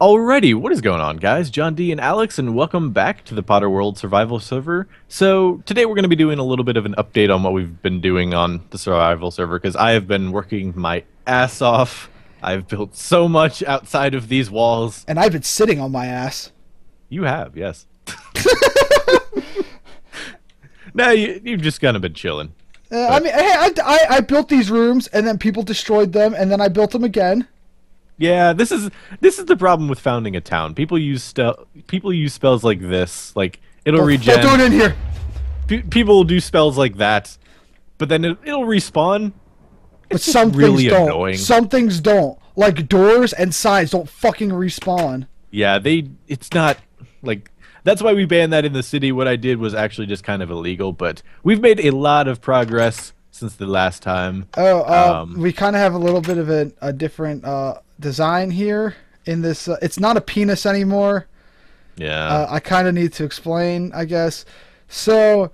Alrighty, what is going on, guys? John D and Alex, and welcome back to the Potter World Survival Server. So today we're going to be doing a little bit of an update on what we've been doing on the survival server, because I have been working my ass off. I've built so much outside of these walls. And I've been sitting on my ass. You have, yes. No, you've just kind of been chilling. I mean, hey, I built these rooms, and then people destroyed them, and then I built them again. Yeah, this is the problem with founding a town. People use spells like this, like it'll regen. Don't do it in here. People will do spells like that, but then it'll respawn. But some really things don't. annoying. Some things don't. Like doors and signs don't fucking respawn. Yeah, it's not like that's why we banned that in the city. What I did was actually just kind of illegal, but we've made a lot of progress since the last time. We kind of have a little bit of a different design here in this. It's not a penis anymore. Yeah. I kind of need to explain, I guess. So,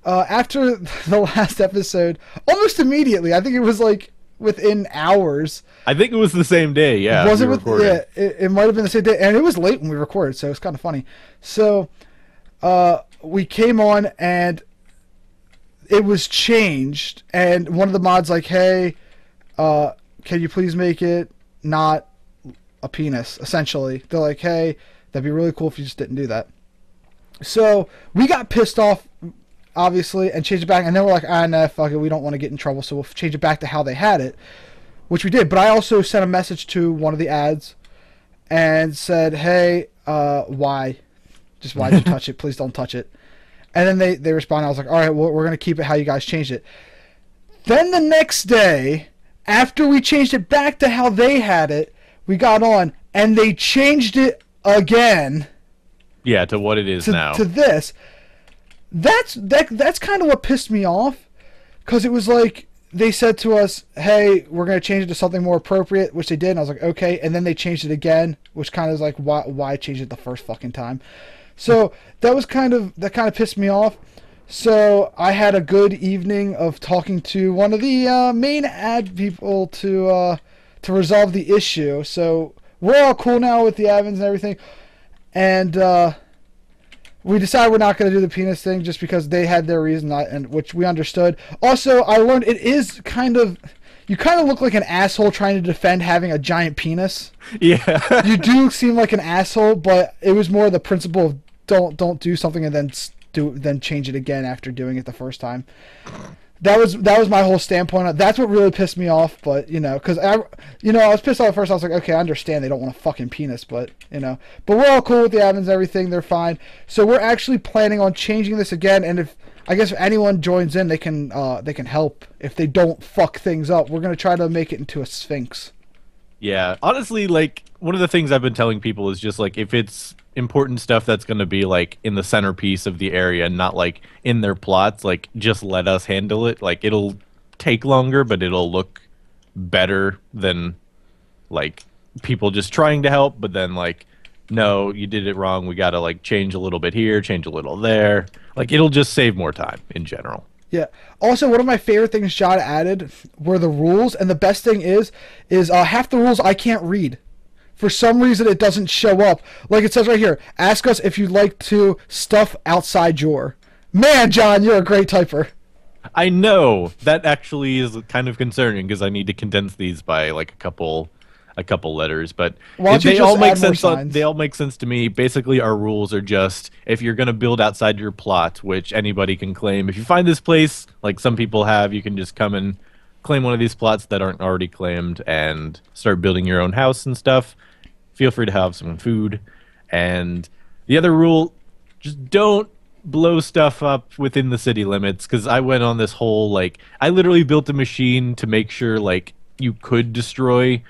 after the last episode, almost immediately, I think it was like within hours. I think it was the same day. Yeah. Was it? Yeah, it might have been the same day, and it was late when we recorded, so it's kind of funny. So, we came on and it was changed, and one of the mods like, hey, can you please make it not a penis? Essentially, they're like, hey, that'd be really cool if you just didn't do that. So we got pissed off, obviously, and changed it back, and then we're like, nah, fuck it, we don't want to get in trouble, so we'll change it back to how they had it, which we did. But I also sent a message to one of the ads and said, hey, why did you touch it? Please don't touch it. And then they responded. I was like, all right, well, we're going to keep it how you guys changed it. Then the next day, after we changed it back to how they had it, we got on, and they changed it again. Yeah, to what it is now. To this. That's kind of what pissed me off, because it was like they said to us, hey, we're going to change it to something more appropriate, which they did, and I was like, okay. And then they changed it again, which kind of was like, why change it the first fucking time? So that kind of pissed me off. So I had a good evening of talking to one of the main ad people to resolve the issue. So we're all cool now with the admins and everything, and we decided we're not going to do the penis thing just because they had their reason, and which we understood. Also, I learned it is you kind of look like an asshole trying to defend having a giant penis. Yeah. You do seem like an asshole, but it was more the principle of don't do something and then change it again after doing it the first time. That was my whole standpoint. That's what really pissed me off. But because I was pissed off at first. I was like, okay, I understand they don't want a fucking penis, but but we're all cool with the admins and everything. They're fine. So we're actually planning on changing this again. And if anyone joins in, they can help. If they don't fuck things up, we're gonna try to make it into a sphinx. Yeah, honestly, like one of the things I've been telling people is just like if it's important stuff that's going to be like in the centerpiece of the area, not like in their plots, like just let us handle it. Like it'll take longer, but it'll look better than like people just trying to help, but then like, no, you did it wrong. We got to like change a little bit here, change a little there. Like it'll just save more time in general. Yeah. Also, one of my favorite things John added were the rules, and the best thing is half the rules I can't read. For some reason, it doesn't show up. Like it says right here, ask us if you'd like to stuff outside your... Man, John, you're a great typer. I know. That actually is kind of concerning because I need to condense these by like a couple letters, but they all make sense. They all make sense to me. Basically, our rules are just if you're going to build outside your plot, which anybody can claim. If you find this place, like some people have, you can just come and claim one of these plots that aren't already claimed and start building your own house and stuff. Feel free to have some food. And the other rule, just don't blow stuff up within the city limits, because I went on this whole, like, I literally built a machine to make sure, like, you could destroy.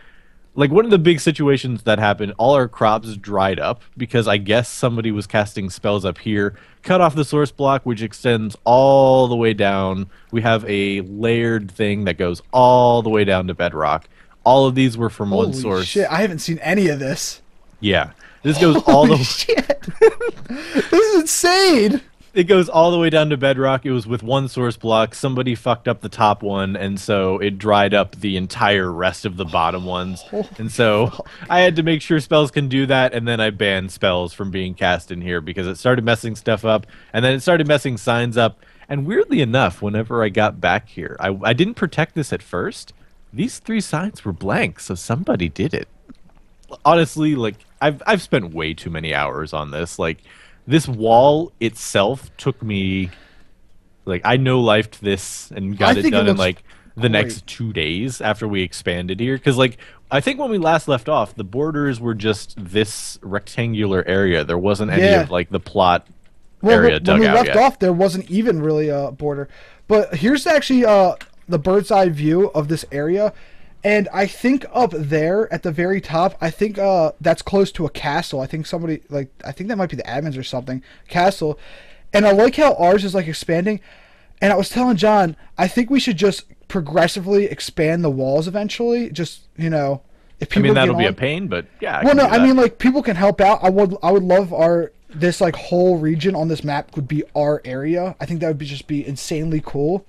Like, one of the big situations that happened, all our crops dried up because I guess somebody was casting spells up here, cut off the source block, which extends all the way down. We have a layered thing that goes all the way down to bedrock. All of these were from one source. Holy shit, I haven't seen any of this. Yeah. This goes all the way... shit. This is insane. It goes all the way down to bedrock. It was with one source block. Somebody fucked up the top one, and so it dried up the entire rest of the bottom ones. And so I had to make sure spells can do that, and then I banned spells from being cast in here because it started messing stuff up, and then it started messing signs up. And weirdly enough, whenever I got back here, I didn't protect this at first. These 3 signs were blank, so somebody did it. Honestly, like I've spent way too many hours on this. Like this wall itself took me, like, I no-lifed this and got it done in like the next 2 days after we expanded here. Because like I think when we last left off, the borders were just this rectangular area. There wasn't any of like the plot area dug out yet. When we left off, there wasn't even really a border. But here's actually the bird's eye view of this area. And I think up there at the very top, I think that's close to a castle. I think somebody, like, I think that might be the admins or something. Castle. And I like how ours is, like, expanding. And I was telling John, I think we should just progressively expand the walls eventually. Just, you know, if people that'll be a pain, but yeah. Well, no, I mean, like, people can help out. I would love this, like, whole region on this map would be our area. I think that would just be insanely cool.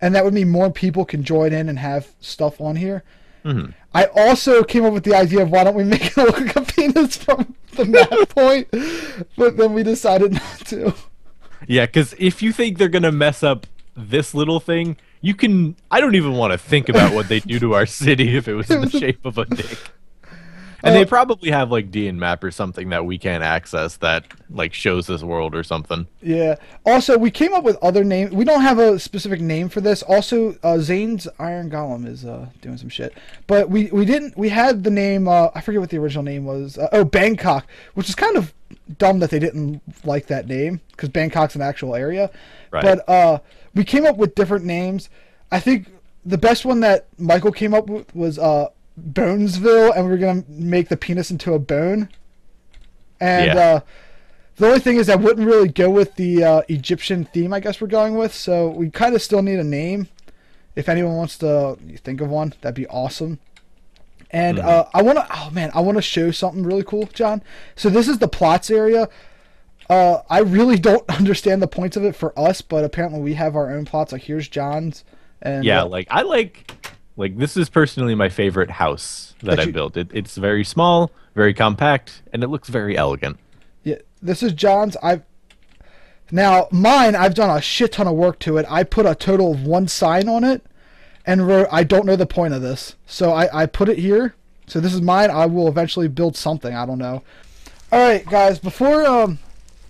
And that would mean more people can join in and have stuff on here. Mm-hmm. I also came up with the idea of why don't we make it look like a penis from the map point, but then we decided not to. Yeah, because if you think they're going to mess up this little thing, you can... I don't even want to think about what they do to our city if it was in the shape of a dick. And they probably have like DN map or something that we can't access that like shows this world or something. Yeah. Also, we came up with other names. We don't have a specific name for this. Also, Zane's Iron Golem is doing some shit. But we didn't. We had the name. I forget what the original name was. Bangkok, which is kind of dumb that they didn't like that name because Bangkok's an actual area. Right. But we came up with different names. I think the best one that Michael came up with was Bonesville, and we were gonna make the penis into a bone. And the only thing is that wouldn't really go with the Egyptian theme I guess we're going with, so we kind of still need a name. If anyone wants to think of one, that'd be awesome. And I want to show something really cool, John. So this is the plots area. I really don't understand the points of it for us, but apparently we have our own plots. Like here's John's. And yeah, like this is personally my favorite house that I built. It's very small, very compact, and it looks very elegant. Yeah, this is John's. Now mine, I've done a shit ton of work to it. I put a total of 1 sign on it, and I don't know the point of this, so I put it here. So this is mine. I will eventually build something. I don't know. All right, guys. Before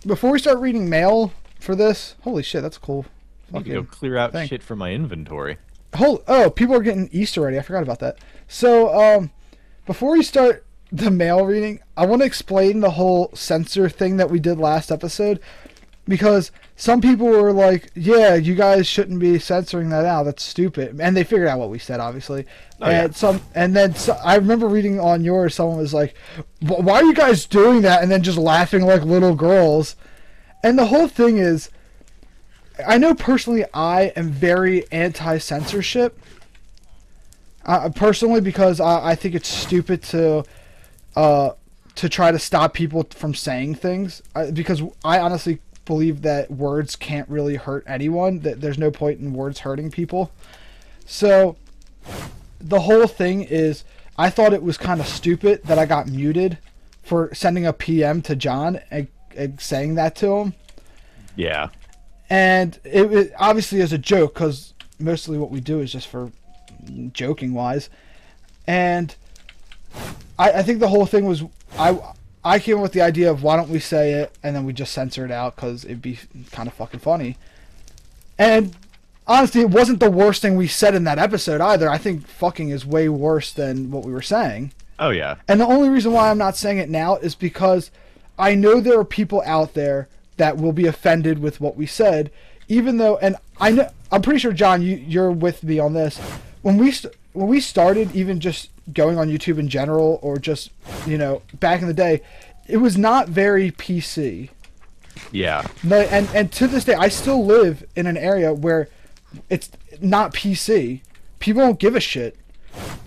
we start reading mail for this, holy shit, that's cool. I need to go clear out shit from my inventory. People are getting Easter ready. I forgot about that. So, before we start the mail reading, I want to explain the whole censor thing that we did last episode, because some people were like, yeah, you guys shouldn't be censoring that out. That's stupid. And they figured out what we said, obviously. I remember reading on yours, someone was like, why are you guys doing that? And then just laughing like little girls. And the whole thing is, I know personally I am very anti-censorship. Personally, because I think it's stupid to try to stop people from saying things. Because I honestly believe that words can't really hurt anyone. That there's no point in words hurting people. So the whole thing is, I thought it was kind of stupid that I got muted for sending a PM to John and saying that to him. Yeah. And it obviously is a joke, because mostly what we do is just for joking wise. And I think the whole thing was, I came up with the idea of why don't we say it, and then we just censor it out because it'd be kind of fucking funny. And honestly, it wasn't the worst thing we said in that episode either. I think fucking is way worse than what we were saying. Oh yeah. And the only reason why I'm not saying it now is because I know there are people out there that will be offended with what we said, even though, and I'm pretty sure, John, you're with me on this. When we started, even just going on YouTube in general, or just, you know, back in the day, it was not very PC. Yeah. And to this day, I still live in an area where it's not PC. People don't give a shit.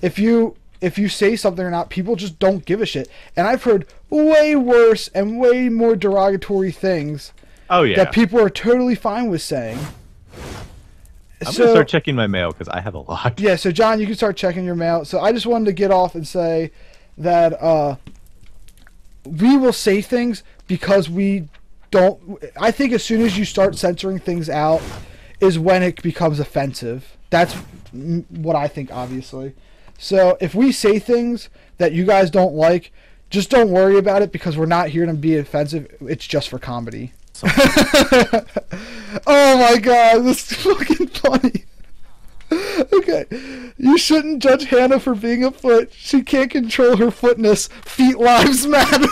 If you say something or not, people just don't give a shit. And I've heard way worse and way more derogatory things Oh yeah. That people are totally fine with saying. I'm gonna start checking my mail because I have a lot. Yeah, so John, you can start checking your mail. So I just wanted to get off and say that we will say things because we don't. I think as soon as you start censoring things out is when it becomes offensive. That's what I think, obviously. So if we say things that you guys don't like, just don't worry about it because we're not here to be offensive. It's just for comedy. Oh my god, this is fucking funny. Okay. You shouldn't judge Hannah for being a foot. She can't control her footness. Feet lives matter.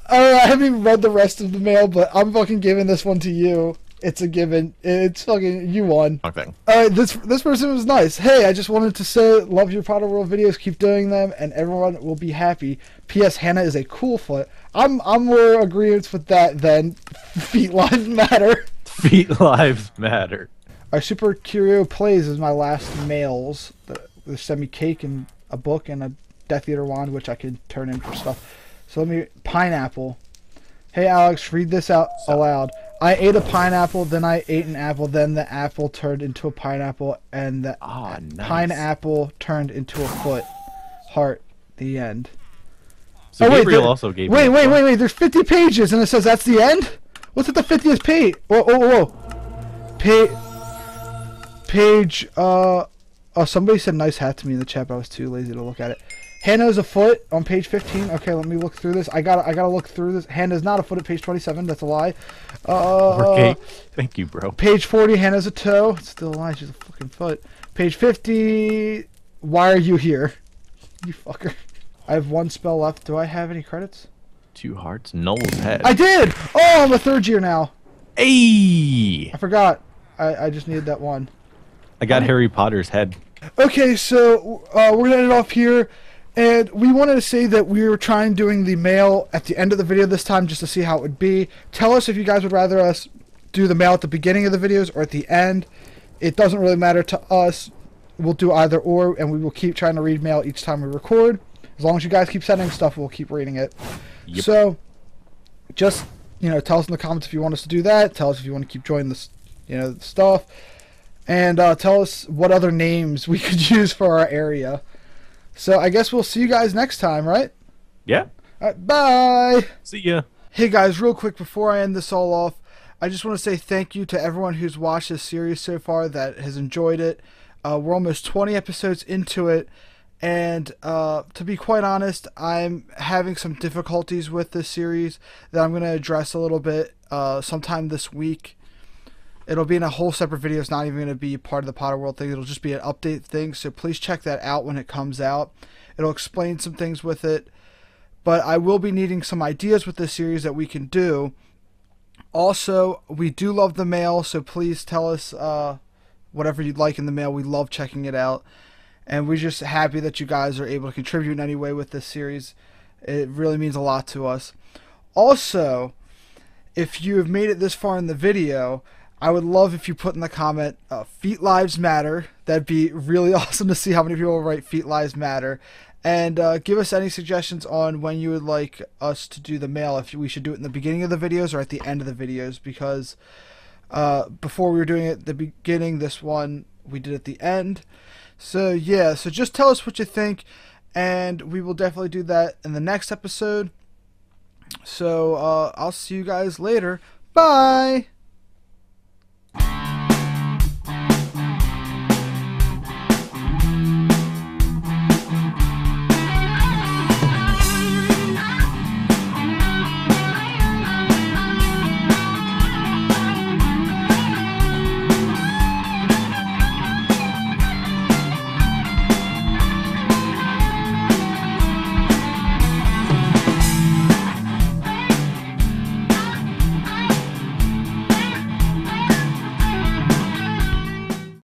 I haven't even read the rest of the mail, but I'm fucking giving this one to you. It's a given. It's fucking, you won. Okay. Alright, this person was nice. Hey, I just wanted to say, love your Potter World videos. Keep doing them, and everyone will be happy. P.S. Hannah is a cool foot. I'm more agreeance with that than feet lives matter. Feet lives matter. Our Super Curio Plays is my last mails. They sent me cake and a book and a Death Eater wand, which I could turn in for stuff. So let me... Pineapple. Hey, Alex, read this out aloud. I ate a pineapple, then I ate an apple, then the apple turned into a pineapple, and the pineapple turned into a foot. Heart. The end. So Gabriel also gave me wait. There's 50 pages, and it says that's the end? What's at the 50th page? Whoa. Page, oh, somebody said nice hat to me in the chat, but I was too lazy to look at it. Hannah's a foot on page 15. Okay, let me look through this. I gotta look through this. Hannah's not a foot at page 27. That's a lie. Okay. Thank you, bro. Page 40. Hannah's a toe. It's still a lie. She's a fucking foot. Page 50. Why are you here? You fucker. I have one spell left. Do I have any credits? 2 hearts. Null's head. I did. Oh, I'm a third year now. Hey. I forgot. I just needed that one. I got Harry Potter's head. Okay, so we're gonna end it off here. And we wanted to say that we were trying doing the mail at the end of the video this time just to see how it would be. Tell us if you guys would rather us do the mail at the beginning of the videos or at the end. It doesn't really matter to us. We'll do either or, and we will keep trying to read mail each time we record. As long as you guys keep sending stuff, we'll keep reading it. Yep. So, just, tell us in the comments if you want us to do that. Tell us if you want to keep joining this, the stuff. And tell us what other names we could use for our area. So I guess we'll see you guys next time, right? Yeah. All right, bye. See ya. Hey guys, real quick before I end this all off, I just want to say thank you to everyone who's watched this series so far that has enjoyed it. We're almost 20 episodes into it, and to be quite honest, I'm having some difficulties with this series that I'm going to address a little bit sometime this week. It'll be in a whole separate video. It's not even going to be part of the Potter World thing. It'll just be an update thing. So please check that out when it comes out. It'll explain some things with it. But I will be needing some ideas with this series that we can do. Also, we do love the mail. So please tell us whatever you'd like in the mail. We love checking it out. And we're just happy that you guys are able to contribute in any way with this series. It really means a lot to us. Also, if you have made it this far in the video, I would love if you put in the comment, Feet Lives Matter. That'd be really awesome to see how many people will write Feet Lives Matter. And give us any suggestions on when you would like us to do the mail, if we should do it in the beginning of the videos or at the end of the videos, because before we were doing it at the beginning, this one we did at the end. So yeah, so just tell us what you think, and we will definitely do that in the next episode. So I'll see you guys later. Bye!